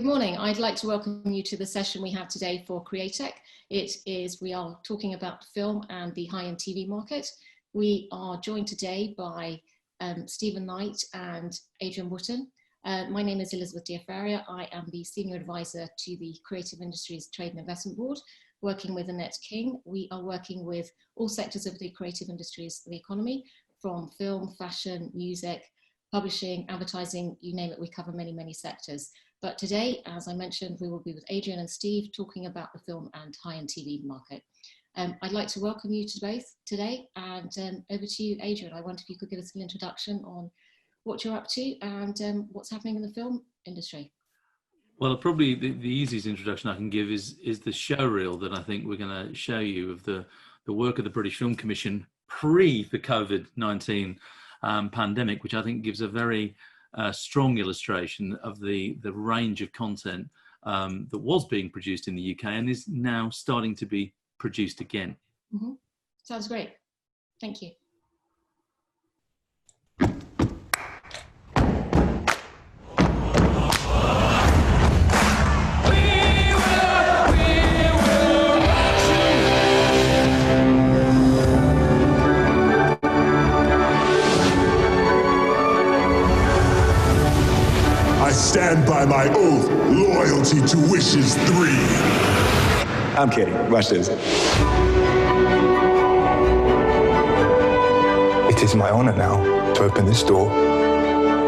morning. I'd like to welcome you to the session we have today for Createch. We are talking about film and the high-end TV market. We are joined today by Stephen Knight and Adrian Wotton. My name is Elizabeth Diafaria. I am the Senior Advisor to the Creative Industries Trade and Investment Board, working with Annette King. We are working with all sectors of the creative industries of the economy, from film, fashion, music, publishing, advertising, you name it, we cover many, many sectors. But today, as I mentioned, we will be with Adrian and Steve talking about the film and high-end TV market. I'd like to welcome you to both today, and over to you, Adrian. I wonder if you could give us an introduction on what you're up to and what's happening in the film industry. Well, probably the easiest introduction I can give is the showreel that I think we're going to show you of the work of the British Film Commission pre the COVID-19 pandemic, which I think gives a very strong illustration of the range of content that was being produced in the UK and is now starting to be produced again. Mm-hmm. Sounds great. Thank you. I stand by my oath, loyalty to wishes 3. I'm kidding. Watch this. It is my honor now to open this door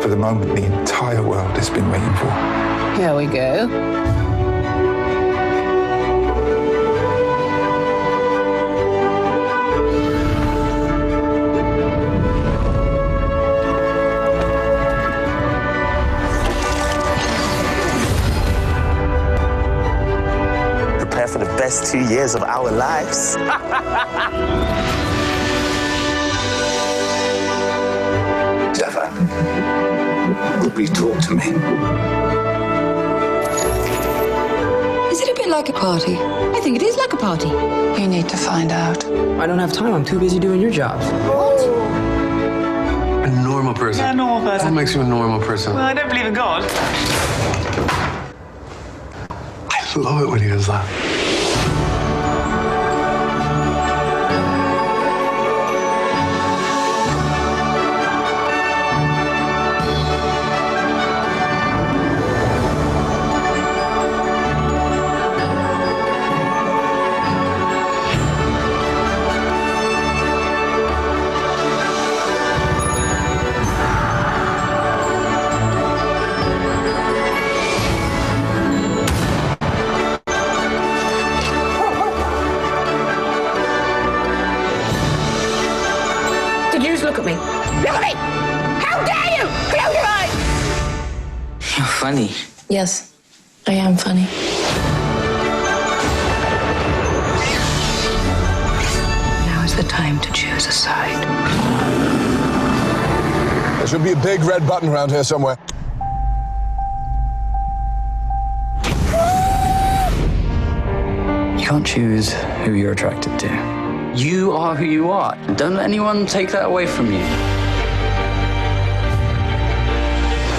for the moment the entire world has been waiting for. Here we go. For the best 2 years of our lives. Stefan, please talk to me. Is it a bit like a party? I think it is like a party. You need to find out. I don't have time. I'm too busy doing your jobs. What? A normal person. Yeah, a normal person. What makes you a normal person? Well, I don't believe in God. I love it when he does that. Look at me. Look at me! How dare you! Close your eyes! You're funny. Yes, I am funny. Now is the time to choose a side. There should be a big red button around here somewhere. You can't choose who you're attracted to. You are who you are. Don't let anyone take that away from you.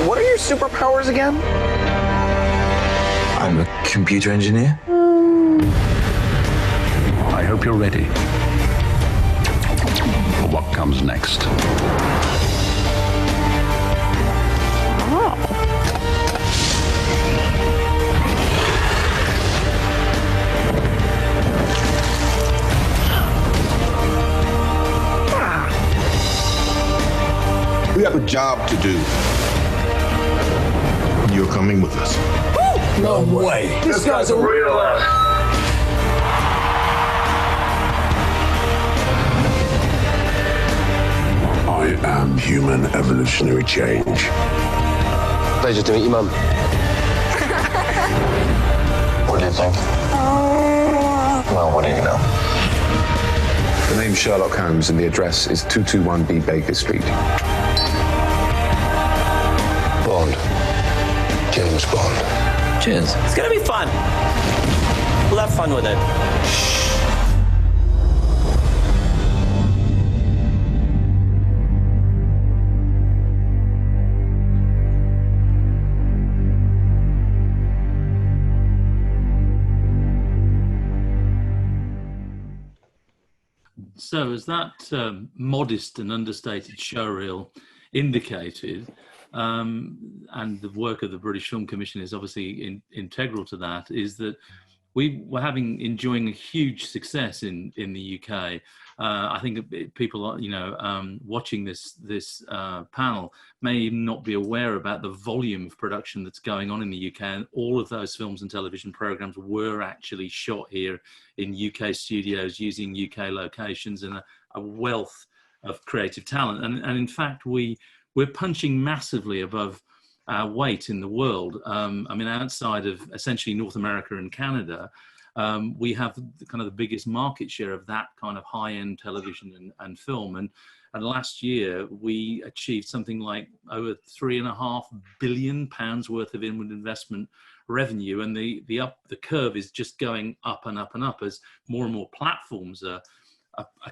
What are your superpowers again? I'm a computer engineer. I hope you're ready for what comes next. We have a job to do. You're coming with us. No way. This guy's a real ass. I am human evolutionary change. Pleasure to meet you, Mum. What do you think? Well, what do you know? The name's Sherlock Holmes and the address is 221B Baker Street. Bond. James Bond. Cheers. It's gonna be fun. We'll have fun with it. So as that modest and understated showreel indicated, and the work of the British Film Commission is obviously integral to that, is that we were enjoying a huge success in the UK. I think people are, watching this panel may not be aware about the volume of production that's going on in the UK, and all of those films and television programs were actually shot here in UK studios using UK locations and a wealth of creative talent. And in fact, we're punching massively above our weight in the world. I mean, outside of essentially North America and Canada, we have kind of the biggest market share of that kind of high-end television and film. And last year, we achieved something like over £3.5 billion worth of inward investment revenue. And the curve is just going up and up and up as more and more platforms are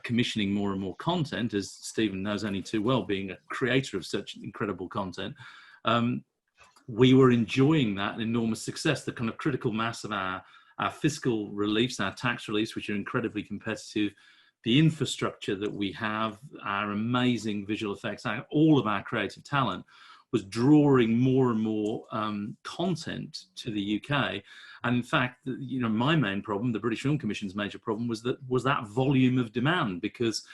commissioning more and more content, as Stephen knows only too well, being a creator of such incredible content. We were enjoying that enormous success, the kind of critical mass of our fiscal reliefs, our tax reliefs, which are incredibly competitive, the infrastructure that we have, our amazing visual effects, all of our creative talent was drawing more and more content to the UK. And in fact, my main problem, the British Film Commission's major problem, was that volume of demand, because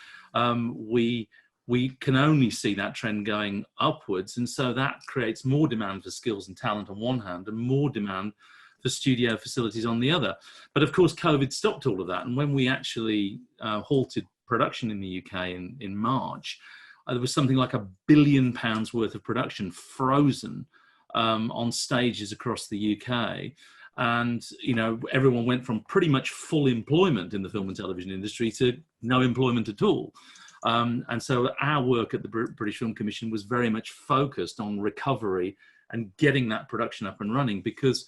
we can only see that trend going upwards. And so that creates more demand for skills and talent on one hand, and more demand for studio facilities on the other. But of course, COVID stopped all of that. And when we actually halted production in the UK in March, there was something like £1 billion worth of production frozen on stages across the UK. And, everyone went from pretty much full employment in the film and television industry to no employment at all. And so our work at the British Film Commission was very much focused on recovery and getting that production up and running, because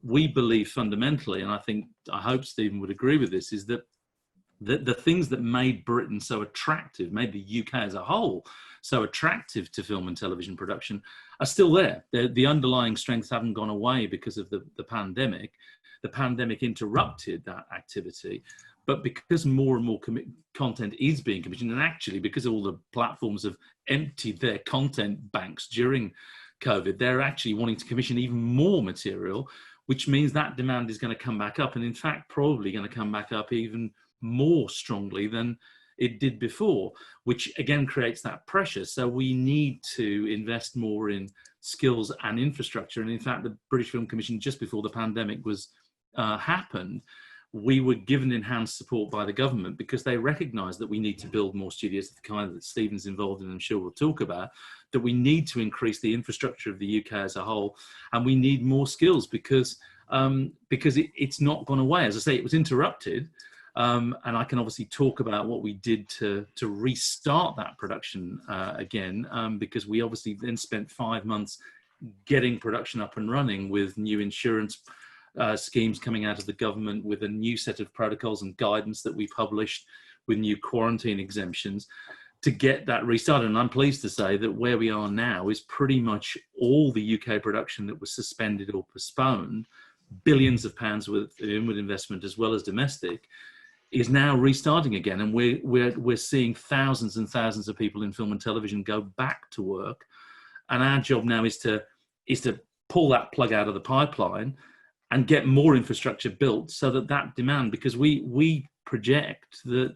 we believe fundamentally, and I hope Stephen would agree with this, is that the things that made Britain so attractive, made the UK as a whole so attractive to film and television production, are still there. The underlying strengths haven't gone away because of the pandemic. The pandemic interrupted that activity. But because more and more content is being commissioned, and actually because all the platforms have emptied their content banks during COVID, they're actually wanting to commission even more material, which means that demand is going to come back up, and in fact probably going to come back up even more strongly than it did before, which again creates that pressure. So we need to invest more in skills and infrastructure. And in fact, the British Film Commission, just before the pandemic happened, we were given enhanced support by the government, because they recognised that we need to build more studios of the kind that Stephen's involved in, and I'm sure we'll talk about, that we need to increase the infrastructure of the UK as a whole, and we need more skills, because it's not gone away. As I say, it was interrupted, and I can obviously talk about what we did to restart that production again, because we obviously then spent 5 months getting production up and running with new insurance schemes coming out of the government, with a new set of protocols and guidance that we published, with new quarantine exemptions to get that restarted. And I'm pleased to say that where we are now is pretty much all the UK production that was suspended or postponed, billions of pounds worth of inward investment as well as domestic, is now restarting again. And we're seeing thousands and thousands of people in film and television go back to work. And our job now is to pull that plug out of the pipeline and get more infrastructure built, so that demand, because we project that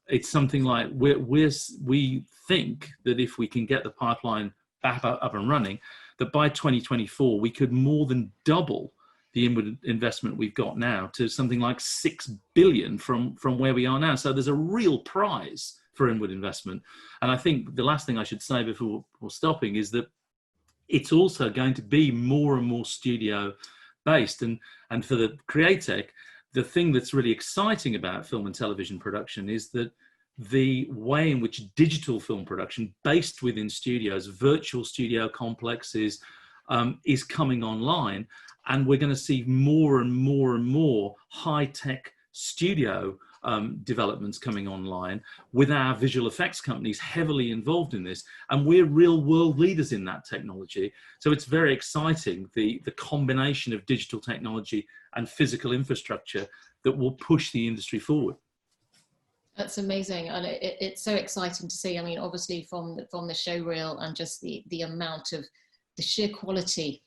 it's something like we think that if we can get the pipeline back up and running, that by 2024 we could more than double the inward investment we've got now to something like 6 billion from where we are now. So there's a real prize for inward investment. And I think the last thing I should say before stopping is that it's also going to be more and more studio based. And for the Createch, the thing that's really exciting about film and television production is that the way in which digital film production based within studios, virtual studio complexes, is coming online. And we're going to see more and more and more high-tech studio developments coming online, with our visual effects companies heavily involved in this. And we're real world leaders in that technology. So it's very exciting, the combination of digital technology and physical infrastructure that will push the industry forward. That's amazing, and it's so exciting to see. I mean, obviously from the showreel and just the amount of the sheer quality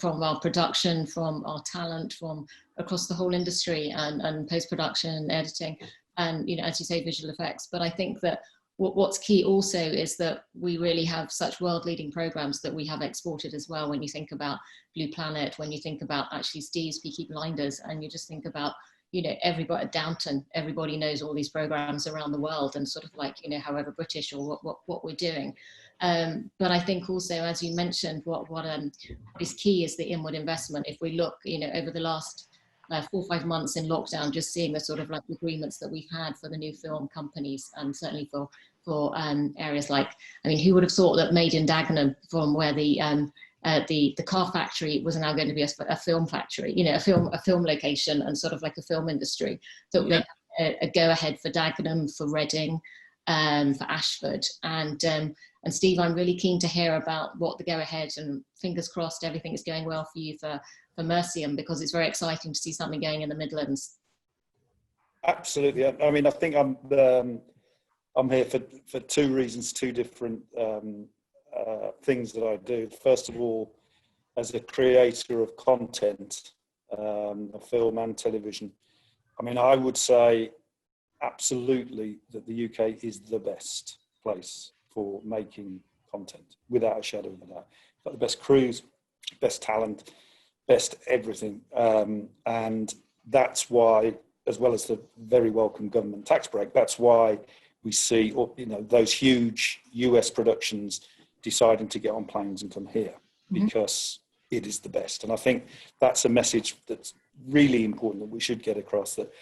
from our production, from our talent, from across the whole industry, and post-production and editing, and as you say, visual effects. But I think that what's key also is that we really have such world-leading programs that we have exported as well. When you think about Blue Planet, when you think about actually Steve's Peaky Blinders, and you just think about everybody at Downton, everybody knows all these programs around the world, and sort of like, however British or what we're doing. But I think also, as you mentioned, what is key is the inward investment. If we look, over the last 4 or 5 months in lockdown, just seeing the sort of like agreements that we've had for the new film companies, and certainly for areas like, I mean, who would have thought that Made in Dagenham, from where the car factory was now going to be a film factory, a film location, and sort of like a film industry. So they have a go ahead for Dagenham, for Reading, for Ashford, and Steve, I'm really keen to hear about what the go ahead, and fingers crossed everything is going well for you for Mercium, because it's very exciting to see something going in the Midlands. Absolutely. I mean, I think I'm here for 2 reasons, 2 different things that I do. First of all, as a creator of content, of film and television, I mean, I would say absolutely that the UK is the best place for making content, without a shadow of a doubt. Got the best crews, best talent, best everything, and that's why, as well as the very welcome government tax break, that's why we see, those huge US productions deciding to get on planes and come here, because it is the best. And I think that's a message that's really important, that we should get across, that,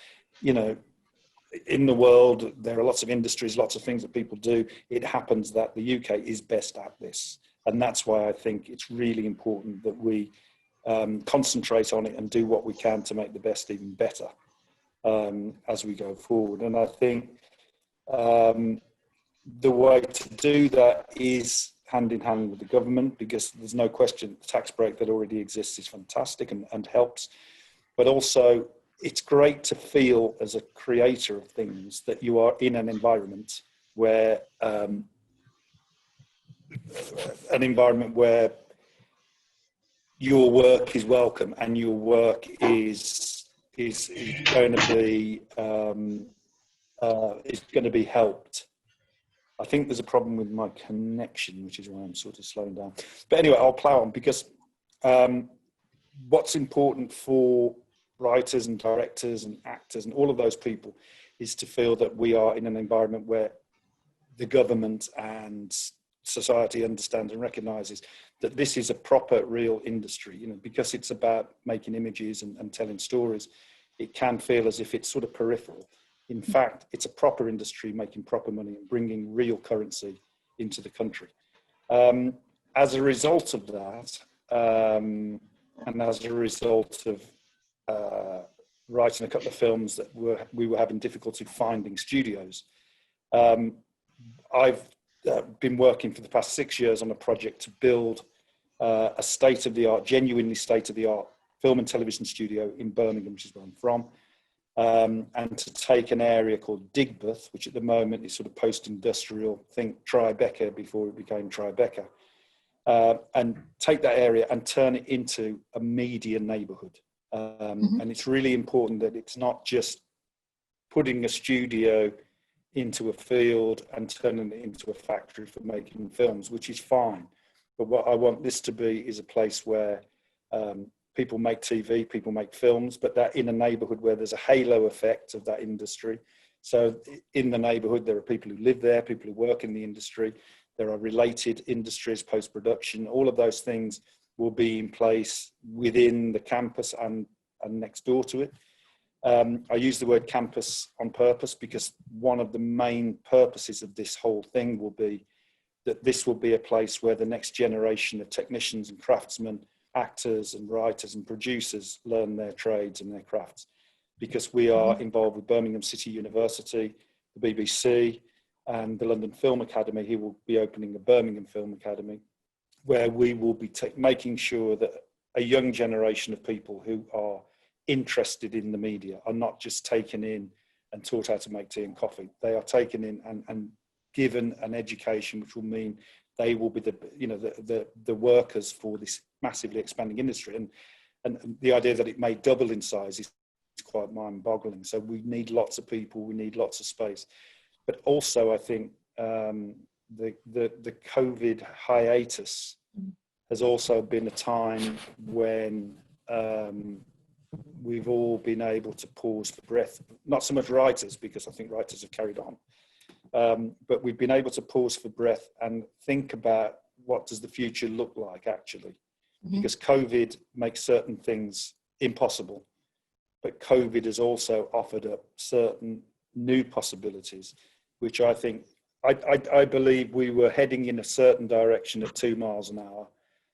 in the world, there are lots of industries, lots of things that people do. It happens that the UK is best at this. And that's why I think it's really important that we concentrate on it and do what we can to make the best even better as we go forward. And I think the way to do that is hand in hand with the government, because there's no question the tax break that already exists is fantastic and helps. But also, it's great to feel as a creator of things that you are in an environment where your work is welcome, and your work is going to be helped. I think there's a problem with my connection, which is why I'm sort of slowing down. But anyway, I'll plow on, because what's important for writers and directors and actors and all of those people is to feel that we are in an environment where the government and society understands and recognises that this is a proper, real industry. Because it's about making images and telling stories, it can feel as if it's sort of peripheral. In fact, it's a proper industry making proper money and bringing real currency into the country. As a result of that, and as a result of writing a couple of films that we were having difficulty finding studios, I've been working for the past 6 years on a project to build a state-of-the-art, genuinely state-of-the-art film and television studio in Birmingham, which is where I'm from. And to take an area called Digbeth, which at the moment is sort of post-industrial, think Tribeca before it became Tribeca, and take that area and turn it into a media neighbourhood. And it's really important that it's not just putting a studio into a field and turning it into a factory for making films, which is fine. But what I want this to be is a place where people make TV, people make films, but that in a neighbourhood where there's a halo effect of that industry. So in the neighbourhood, there are people who live there, people who work in the industry. There are related industries, post-production, all of those things will be in place within the campus and next door to it. I use the word campus on purpose because one of the main purposes of this whole thing will be that this will be a place where the next generation of technicians and craftsmen, actors and writers and producers learn their trades and their crafts, because we are involved with Birmingham City University, the BBC and the London Film Academy. He will be opening the Birmingham Film Academy, where we will be making sure that a young generation of people who are interested in the media are not just taken in and taught how to make tea and coffee. They are taken in and given an education which will mean they will be the workers for this massively expanding industry. And the idea that it may double in size is quite mind-boggling. So we need lots of people, we need lots of space. But also, I think the COVID hiatus has also been a time when we've all been able to pause for breath. Not so much writers, because I think writers have carried on, but we've been able to pause for breath and think about what does the future look like, actually. Because COVID makes certain things impossible, but COVID has also offered up certain new possibilities, which I think, I believe we were heading in a certain direction at 2 miles an hour.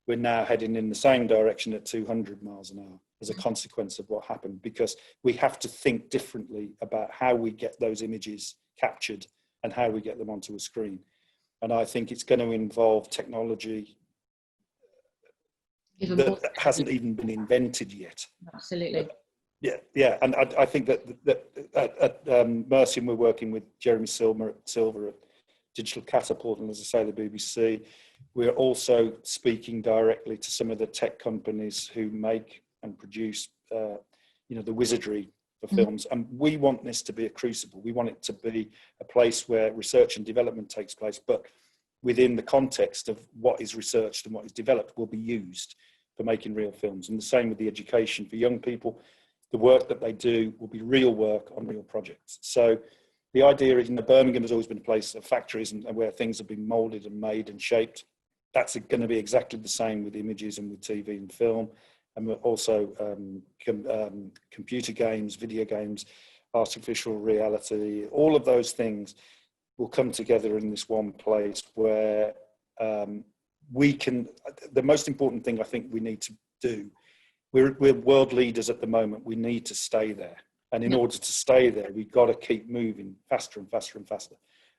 We're now heading in the same direction at 200 miles an hour as a consequence of what happened, because we have to think differently about how we get those images captured and how we get them onto a screen. And I think it's going to involve technology that hasn't even been invented yet. Absolutely. Yeah. And I think that at Mercian, we're working with Jeremy Silver at Digital Catapult, and as I say, the BBC. We're also speaking directly to some of the tech companies who make and produce, the wizardry for films. And we want this to be a crucible. We want it to be a place where research and development takes place, but within the context of what is researched and what is developed will be used for making real films. And the same with the education for young people. The work that they do will be real work on real projects. So the idea is, Birmingham has always been a place of factories and where things have been molded and made and shaped. That's going to be exactly the same with images and with TV and film. And we're also computer games, video games, artificial reality, all of those things will come together in this one place where we can, the most important thing I think we need to do, we're world leaders at the moment, we need to stay there. And in order to stay there, we've got to keep moving faster and faster and faster.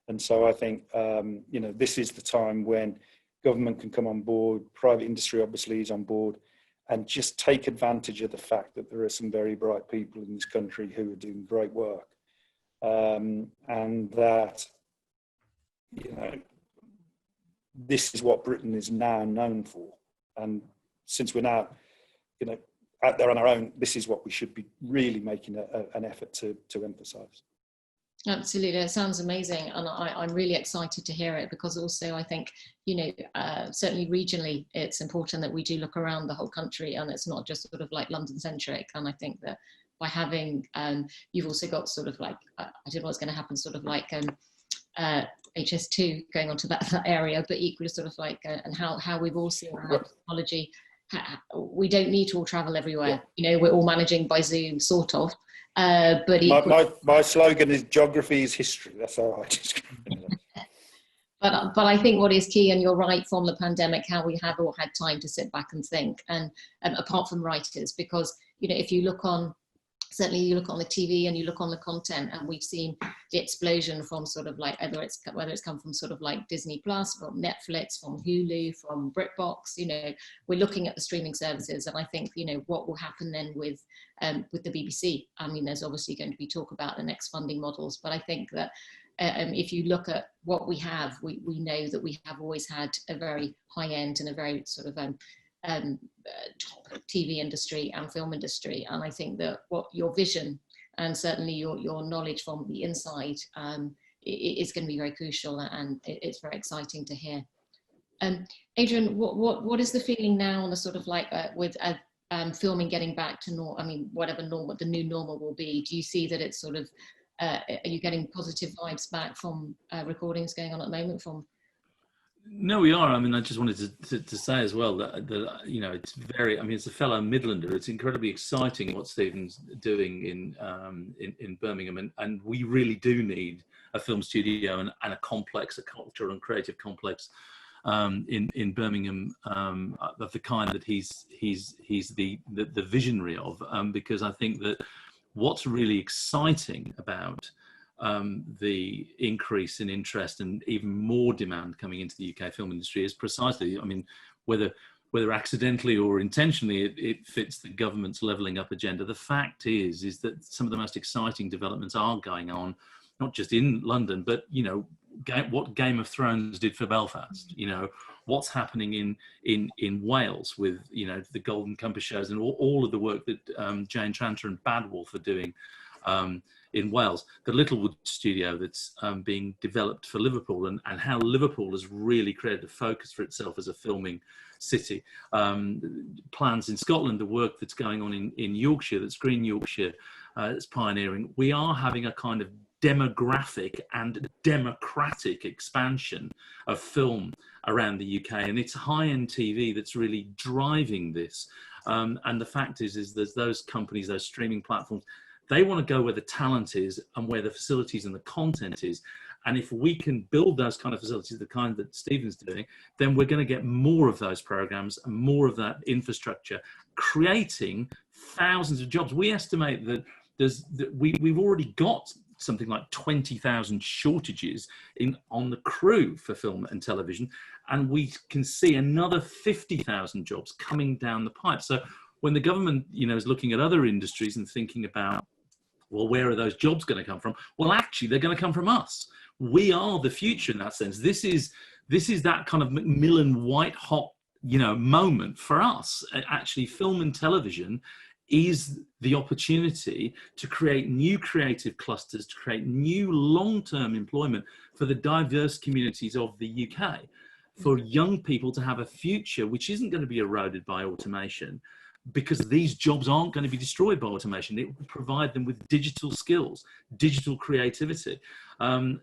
And so I think, this is the time when government can come on board, private industry obviously is on board, and just take advantage of the fact that there are some very bright people in this country who are doing great work. And that, this is what Britain is now known for. And since we're now, out there on our own, this is what we should be really making an effort to emphasise. Absolutely, it sounds amazing, and I'm really excited to hear it, because also I think, certainly regionally, it's important that we do look around the whole country, and it's not just sort of like London centric. And I think that by having, you've also got sort of like, I don't know what's going to happen, sort of like HS2 going on to that area, but equally sort of like, and how we've all seen how technology, we don't need to all travel everywhere. We're all managing by Zoom, sort of. But my slogan is geography is history. That's how I describe it. But I think what is key, and you're right, from the pandemic, how we have all had time to sit back and think, and apart from writers, because if you look on, certainly you look on the TV and you look on the content, and we've seen the explosion from sort of like, whether it's come from sort of like Disney Plus, from Netflix, from Hulu, from BritBox, we're looking at the streaming services. And I think, what will happen then with the BBC? I mean, there's obviously going to be talk about the next funding models, but I think that if you look at what we have, we know that we have always had a very high end and a very sort of top TV industry and film industry. And I think that what your vision and certainly your knowledge from the inside is going to be very crucial, and it's very exciting to hear. Adrian, what is the feeling now on the sort of like with filming getting back to normal? I mean, whatever normal, the new normal will be. Do you see that it's sort of, are you getting positive vibes back from recordings going on at the moment from? No, we are. I mean, I just wanted to say as well that it's very. I mean, as a fellow Midlander, it's incredibly exciting what Stephen's doing in Birmingham, and we really do need a film studio and a complex, a cultural and creative complex in Birmingham of the kind that he's the visionary of, because I think that what's really exciting about the increase in interest and even more demand coming into the UK film industry is precisely, I mean, whether whether accidentally or intentionally, it fits the government's levelling up agenda. The fact is that some of the most exciting developments are going on, not just in London, but, you know, what Game of Thrones did for Belfast, you know, what's happening in Wales with, you know, the Golden Compass shows and all of the work that Jane Tranter and Bad Wolf are doing in Wales, the Littlewood studio that's being developed for Liverpool, and how Liverpool has really created a focus for itself as a filming city. Plans in Scotland, the work that's going on in Yorkshire, that's Green Yorkshire, that's pioneering. We are having a kind of demographic and democratic expansion of film around the UK, and it's high-end TV that's really driving this. And the fact is there's those companies, those streaming platforms, they want to go where the talent is and where the facilities and the content is. And if we can build those kind of facilities, the kind that Stephen's doing, then we're going to get more of those programs and more of that infrastructure, creating thousands of jobs. We estimate that we've already got something like 20,000 shortages on the crew for film and television, and we can see another 50,000 jobs coming down the pipe. So when the government, you know, is looking at other industries and thinking about, well, where are those jobs going to come from? Well, actually, they're going to come from us. We are the future in that sense. This is that kind of Macmillan white hot, you know, moment for us. Actually, film and television is the opportunity to create new creative clusters, to create new long-term employment for the diverse communities of the UK, for young people to have a future which isn't going to be eroded by automation, because these jobs aren't going to be destroyed by automation. It will provide them with digital skills, digital creativity.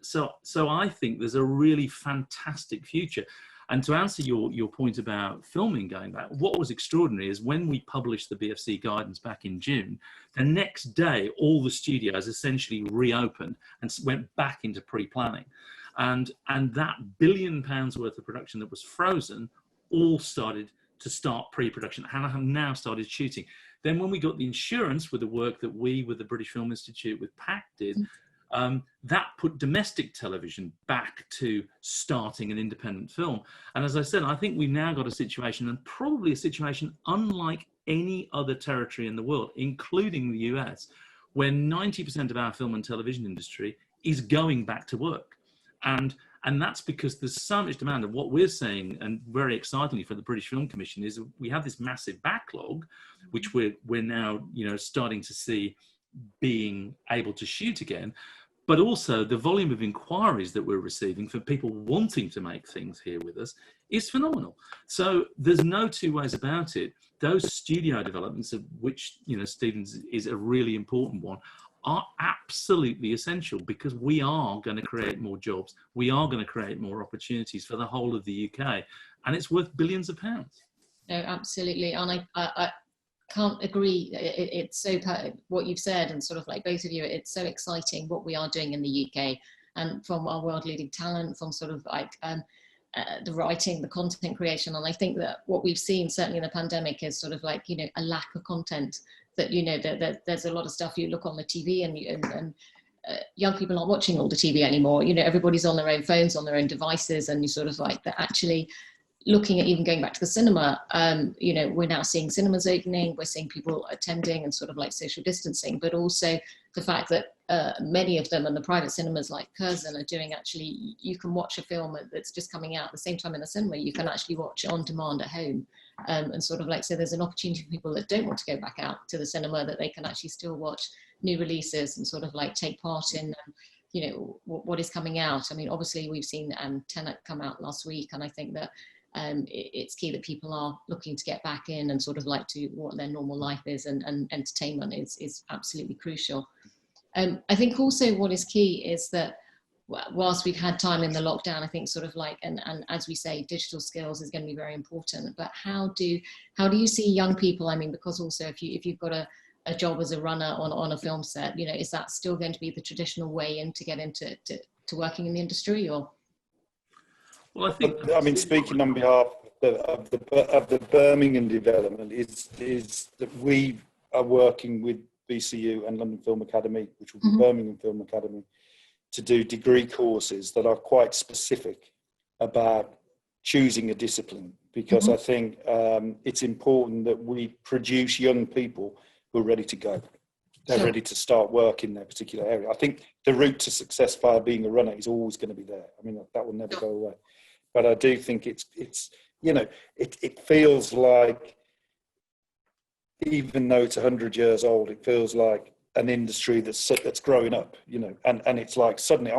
So I think there's a really fantastic future. And to answer your point about filming going back, what was extraordinary is when we published the BFC guidance back in June, the next day, all the studios essentially reopened and went back into pre-planning. And that £1 billion worth of production that was frozen all started to start pre-production and have now started shooting. Then when we got the insurance with the work that we, with the British Film Institute, with PAC did, that put domestic television back to starting an independent film. And as I said, I think we've now got a situation, and probably a situation unlike any other territory in the world, including the US, where 90% of our film and television industry is going back to work. And that's because there's so much demand. And what we're seeing, and very excitingly for the British Film Commission, is we have this massive backlog, which we're now, you know, starting to see being able to shoot again. But also the volume of inquiries that we're receiving for people wanting to make things here with us is phenomenal. So there's no two ways about it. Those studio developments, of which, you know, Stephen's is a really important one, are absolutely essential, because we are going to create more jobs. We are going to create more opportunities for the whole of the UK, and it's worth billions of pounds. No, absolutely. And I can't agree. It's so, what you've said, and sort of like both of you, it's so exciting what we are doing in the UK, and from our world leading talent, from sort of like the writing, the content creation. And I think that what we've seen certainly in the pandemic is sort of like, you know, a lack of content. That, you know, that there's a lot of stuff you look on the TV and young people aren't watching all the TV anymore. You know, everybody's on their own phones, on their own devices, and you sort of like, they're actually looking at even going back to the cinema. You know, we're now seeing cinemas opening, we're seeing people attending and sort of like social distancing, but also the fact that many of them, and the private cinemas like Curzon are doing, actually, you can watch a film that's just coming out at the same time in the cinema, you can actually watch on demand at home. And sort of like, so there's an opportunity for people that don't want to go back out to the cinema, that they can actually still watch new releases and sort of like take part in, you know, what is coming out. I mean, obviously we've seen Tenet come out last week, and I think that it's key that people are looking to get back in and sort of like to what their normal life is, and entertainment is absolutely crucial. I think also what is key is that whilst we've had time in the lockdown, I think sort of like, and as we say, digital skills is going to be very important, but how do you see young people? I mean, because also if you've got a job as a runner on a film set, you know, is that still going to be the traditional way in to get into to working in the industry? Or? Well, I mean, speaking on behalf of the Birmingham development, is that we are working with BCU and London Film Academy, which will be Birmingham Film Academy, to do degree courses that are quite specific about choosing a discipline, because I think it's important that we produce young people who are ready to go. They're ready to start work in their particular area. I think the route to success via being a runner is always going to be there. I mean, that will never go away. But I do think it's it feels like, even though it's 100 years old, it feels like an industry that's growing up, and it's like suddenly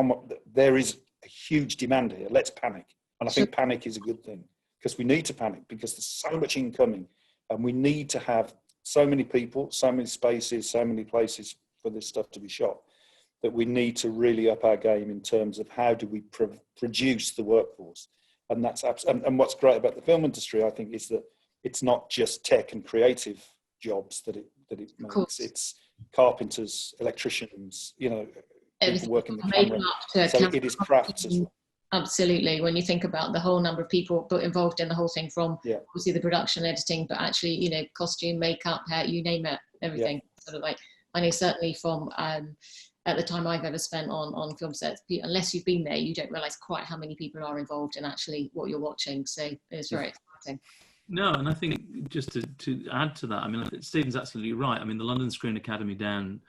there is a huge demand here. Let's panic. And I think panic is a good thing, because we need to panic, because there's so much incoming, and we need to have so many people, so many spaces, so many places for this stuff to be shot, that we need to really up our game in terms of how do we produce the workforce. And that's and what's great about the film industry, I think, is that it's not just tech and creative jobs that it makes. It's carpenters, electricians, people working the camera. So it is crafts as well. Absolutely. When you think about the whole number of people involved in the whole thing, from obviously the production, editing, but actually, costume, makeup, hair, you name it, everything. Sort of like, I know certainly from at the time I've ever spent on film sets, unless you've been there, you don't realise quite how many people are involved in actually what you're watching. So it's very exciting. No, and I think just to add to that, I mean, Stephen's absolutely right. I mean, the London Screen Academy down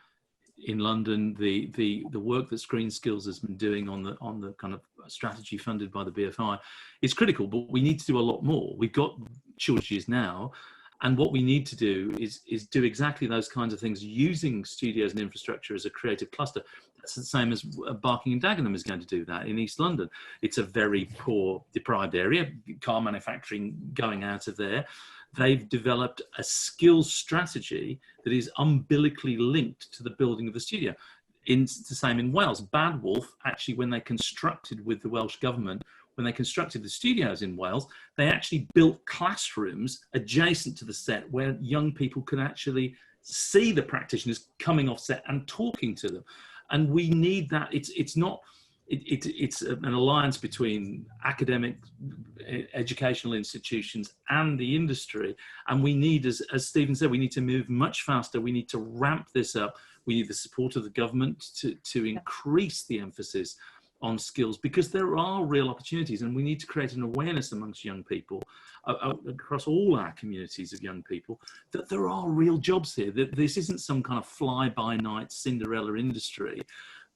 in London, the work that Screen Skills has been doing on the kind of strategy funded by the BFI is critical, but we need to do a lot more. We've got shortages now, and what we need to do is do exactly those kinds of things, using studios and infrastructure as a creative cluster. That's the same as Barking and Dagenham is going to do that in East London. It's a very poor, deprived area, car manufacturing going out of there. They've developed a skills strategy that is umbilically linked to the building of the studio. It's the same in Wales. Bad Wolf, actually, when they constructed with the Welsh government, when they constructed the studios in Wales, they actually built classrooms adjacent to the set where young people could actually see the practitioners coming off set and talking to them. And we need that. It's an alliance between academic educational institutions and the industry. And we need, as Stephen said, we need to move much faster. We need to ramp this up. We need the support of the government to increase the emphasis on skills, because there are real opportunities, and we need to create an awareness amongst young people across all our communities of young people that there are real jobs here, that this isn't some kind of fly-by-night Cinderella industry,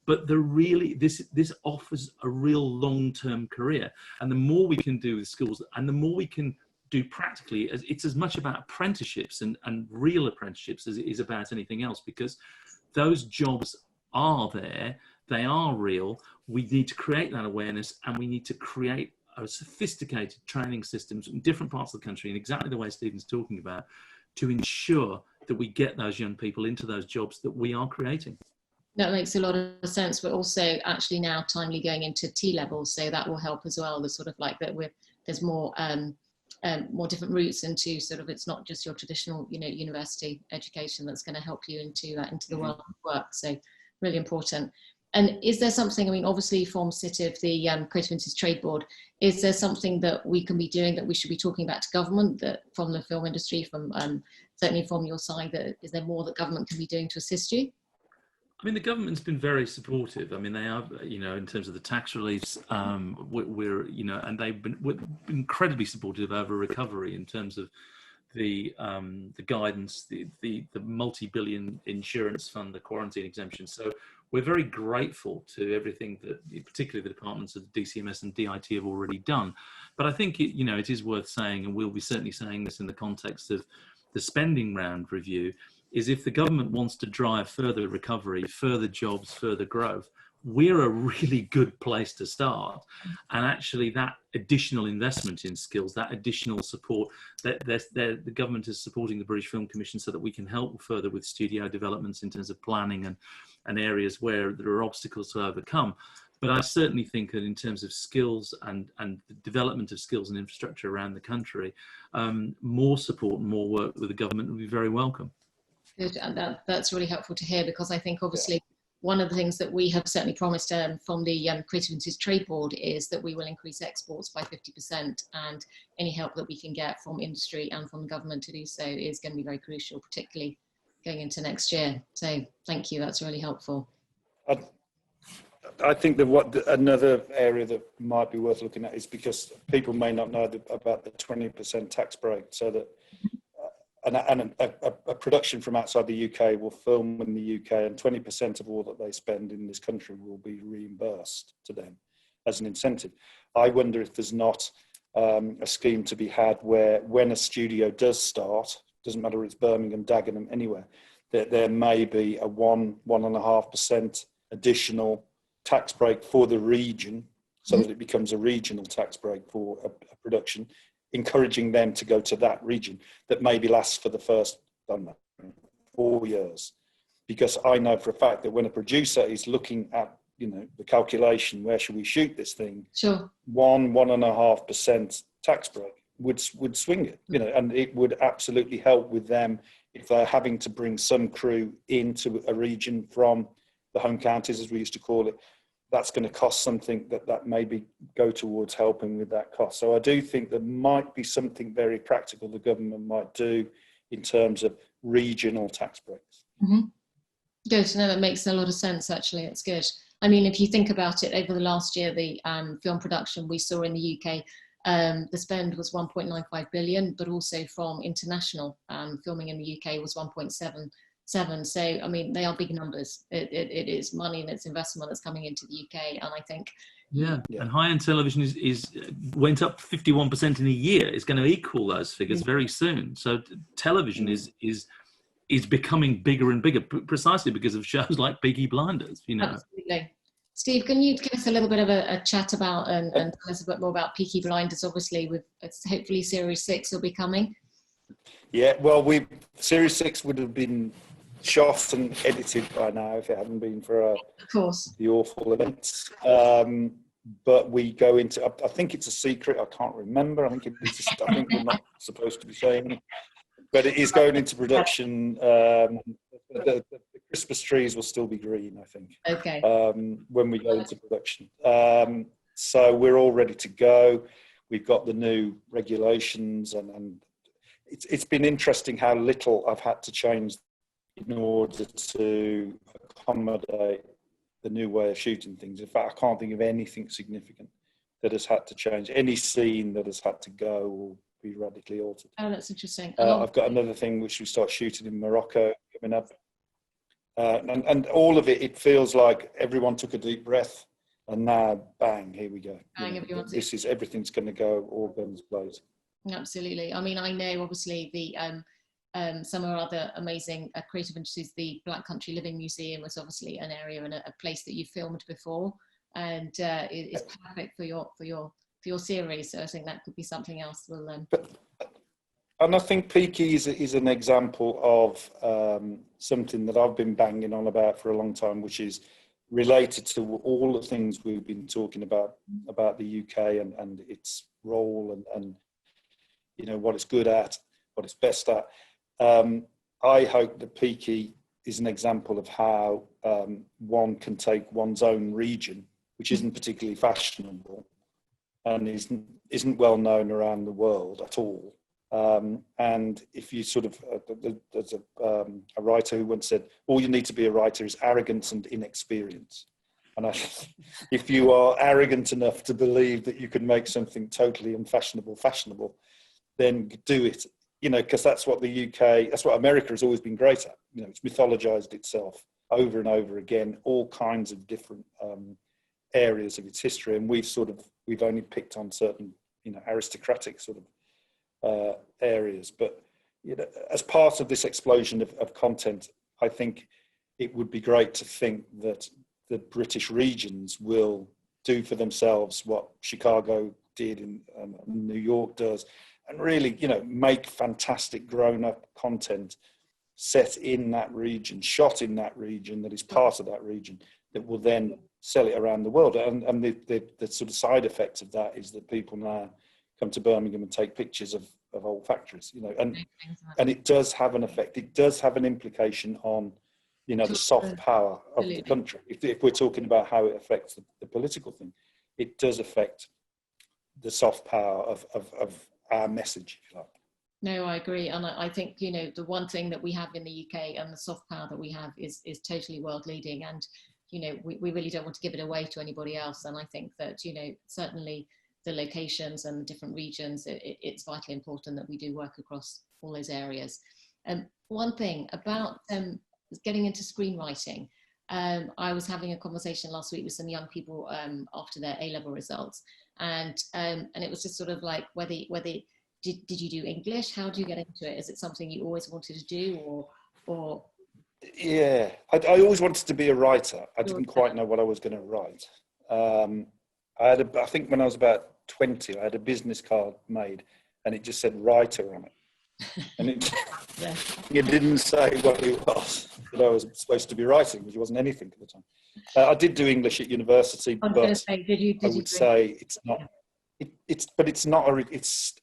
but this offers a real long-term career. And the more we can do with schools, and the more we can do practically, it's as much about apprenticeships and real apprenticeships as it is about anything else, because those jobs are there, they are real. We need to create that awareness, and we need to create a sophisticated training systems in different parts of the country, in exactly the way Stephen's talking about, to ensure that we get those young people into those jobs that we are creating. That makes a lot of sense. We're also actually now timely going into T-levels, so that will help as well. The sort of like that there's more different routes into sort of, it's not just your traditional university education that's going to help you into the world of work. So really important. And is there something, I mean, obviously from CITIV, the Creative Industries Trade Board, is there something that we can be doing, that we should be talking about to government, that from the film industry, from certainly from your side, that is there more that government can be doing to assist you? I mean, the government's been very supportive. I mean, they are, in terms of the tax reliefs, and they've been incredibly supportive over recovery in terms of the guidance, the multi-billion insurance fund, the quarantine exemption. So we're very grateful to everything that, particularly the departments of DCMS and DIT, have already done. But I think it is worth saying, and we'll be certainly saying this in the context of the spending round review, is if the government wants to drive further recovery, further jobs, further growth, we're a really good place to start. And actually that additional investment in skills, that additional support, the government is supporting the British Film Commission so that we can help further with studio developments in terms of planning and areas where there are obstacles to overcome. But I certainly think that in terms of skills and the development of skills and infrastructure around the country, more support and more work with the government would be very welcome. Good, and that's really helpful to hear, because I think obviously one of the things that we have certainly promised from the Creative Industries Trade Board is that we will increase exports by 50%, and any help that we can get from industry and from the government to do so is going to be very crucial, particularly going into next year. So thank you, that's really helpful. I think that another area that might be worth looking at is because people may not know about the 20% tax break, so that a production from outside the UK will film in the UK, and 20% of all that they spend in this country will be reimbursed to them as an incentive. I wonder if there's not a scheme to be had where, when a studio does start, doesn't matter if it's Birmingham, Dagenham, anywhere, that there may be a 1.5% additional tax break for the region, so that it becomes a regional tax break for a production, encouraging them to go to that region that maybe lasts for the first, I don't know, 4 years. Because I know for a fact that when a producer is looking at, you know, the calculation, where should we shoot this thing? Sure. 1.5% tax break would swing it, you know, and it would absolutely help with them if they're having to bring some crew into a region from the home counties, as we used to call it. That's going to cost something that maybe go towards helping with that cost. So I do think there might be something very practical the government might do in terms of regional tax breaks. Mm-hmm. Good. No, that makes a lot of sense, actually. It's good. I mean, if you think about it, over the last year, the film production we saw in the UK, the spend was 1.95 billion, but also from international filming in the UK was 1.77. So, I mean, they are big numbers. It is money and it's investment that's coming into the UK. And I think... Yeah. And high-end television went up 51% in a year. It's going to equal those figures very soon. So television is becoming bigger and bigger, precisely because of shows like Peaky Blinders, you know. Absolutely. Steve, can you give us a little bit of a chat about and tell us a bit more about Peaky Blinders? Obviously, with hopefully Series 6 will be coming. Yeah, well, Series 6 would have been shot and edited by now if it hadn't been for of course the awful events. But we go into, I think it's a secret, I can't remember. I think we're not supposed to be saying it. But it is going into production. The Christmas trees will still be green, I think. Okay. When we go into production. So we're all ready to go. We've got the new regulations, and it's been interesting how little I've had to change in order to accommodate the new way of shooting things. In fact, I can't think of anything significant that has had to change. Any scene that has had to go will be radically altered. Oh, that's interesting. I've got another thing which we start shooting in Morocco coming up. And all of it feels like everyone took a deep breath, and now, bang, here we go. Bang, everything's going to go all guns blazing. Absolutely. I mean, I know obviously the some of our other amazing creative industries, the Black Country Living Museum was obviously an area and a place that you filmed before, and it's perfect for your series. So I think that could be something else we'll And I think Peaky is an example of something that I've been banging on about for a long time, which is related to all the things we've been talking about the UK and its role and you know what it's good at, what it's best at. I hope that Peaky is an example of how one can take one's own region, which isn't particularly fashionable and isn't well known around the world at all. And if you sort of, there's a writer who once said, all you need to be a writer is arrogance and inexperience. And if you are arrogant enough to believe that you can make something totally unfashionable fashionable, then do it. You know, because that's what the UK, that's what America has always been great at. You know, it's mythologized itself over and over again, all kinds of different areas of its history. And we've only picked on certain, you know, aristocratic sort of areas. But you know, as part of this explosion of content, I think it would be great to think that the British regions will do for themselves what Chicago did and New York does, and really, you know, make fantastic grown-up content set in that region, shot in that region, that is part of that region, that will then sell it around the world. And the sort of side effect of that is that people now come to Birmingham and take pictures of old factories, you know, and it does have an effect. It does have an implication on, you know, the soft power of the country. If we're talking about how it affects the political thing, it does affect the soft power of our message, if you like. No, I agree. And I think, you know, the one thing that we have in the UK and the soft power that we have is totally world leading. And you know, we really don't want to give it away to anybody else. And I think that, you know, certainly the locations and the different regions, it's vitally important that we do work across all those areas. One thing about getting into screenwriting, I was having a conversation last week with some young people after their A-level results, and it was just sort of like whether did you do English? How do you get into it? Is it something you always wanted to do, or? Yeah, I always wanted to be a writer. I didn't quite know what I was going to write. I think when I was about 20, I had a business card made, and it just said writer on it, and it didn't say what it was that I was supposed to be writing, because it wasn't anything at the time. I did do English at university, but I would say it's not. It's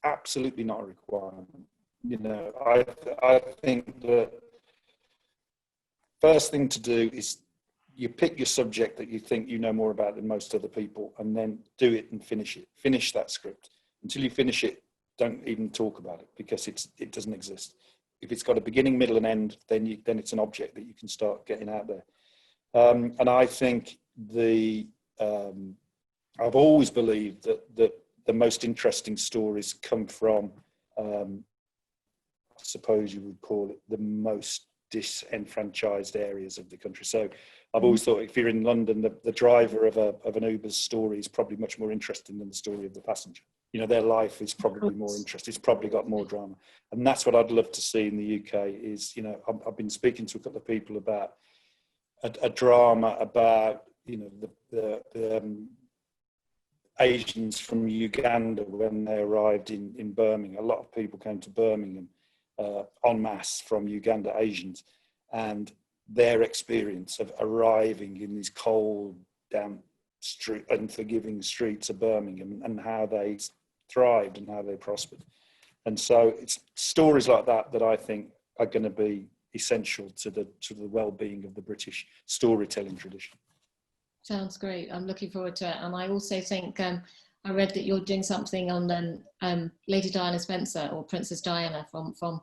absolutely not a requirement. You know, I think the first thing to do is you pick your subject that you think you know more about than most other people, and then do it and finish it. Finish that script. Until you finish it, don't even talk about it, because it doesn't exist. If it's got a beginning, middle, and end, then it's an object that you can start getting out there. And I think I've always believed that the most interesting stories come from, I suppose you would call it, the most disenfranchised areas of the country. So I've always thought, if you're in London, the driver of an Uber's story is probably much more interesting than the story of the passenger. You know, their life is probably more interesting. It's probably got more drama. And that's what I'd love to see in the UK is, you know, I've been speaking to a couple of people about a drama about, you know, the Asians from Uganda when they arrived in Birmingham. A lot of people came to Birmingham en masse from Uganda, Asians, and their experience of arriving in these cold, damp, unforgiving streets of Birmingham, and how they thrived and how they prospered. And so it's stories like that I think are going to be essential to the well-being of the British storytelling tradition. Sounds great. I'm looking forward to it. And I also think I read that you're doing something on Lady Diana Spencer, or Princess Diana, from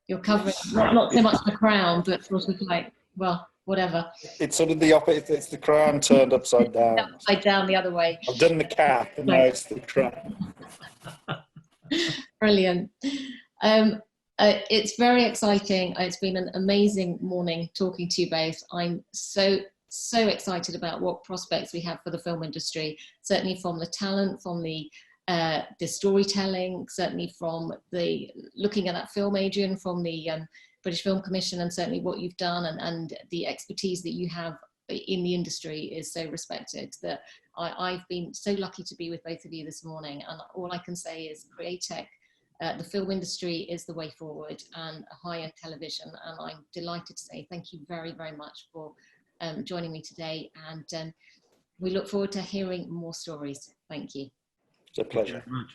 you're covering not so much the crown, but sort of like, well, whatever. It's sort of the opposite. It's the crown turned upside down. Upside down the other way. I've done the cap, and now it's the crown. Brilliant. It's very exciting. It's been an amazing morning talking to you both. I'm so excited about what prospects we have for the film industry, certainly from the talent, from the storytelling, certainly from the looking at that film, Adrian, from the British Film Commission, and certainly what you've done and the expertise that you have in the industry is so respected, that I've been so lucky to be with both of you this morning. And all I can say is Createch, the film industry is the way forward, and high-end television. And I'm delighted to say thank you very, very much for joining me today. And we look forward to hearing more stories. Thank you. It's a pleasure. Thank you very much.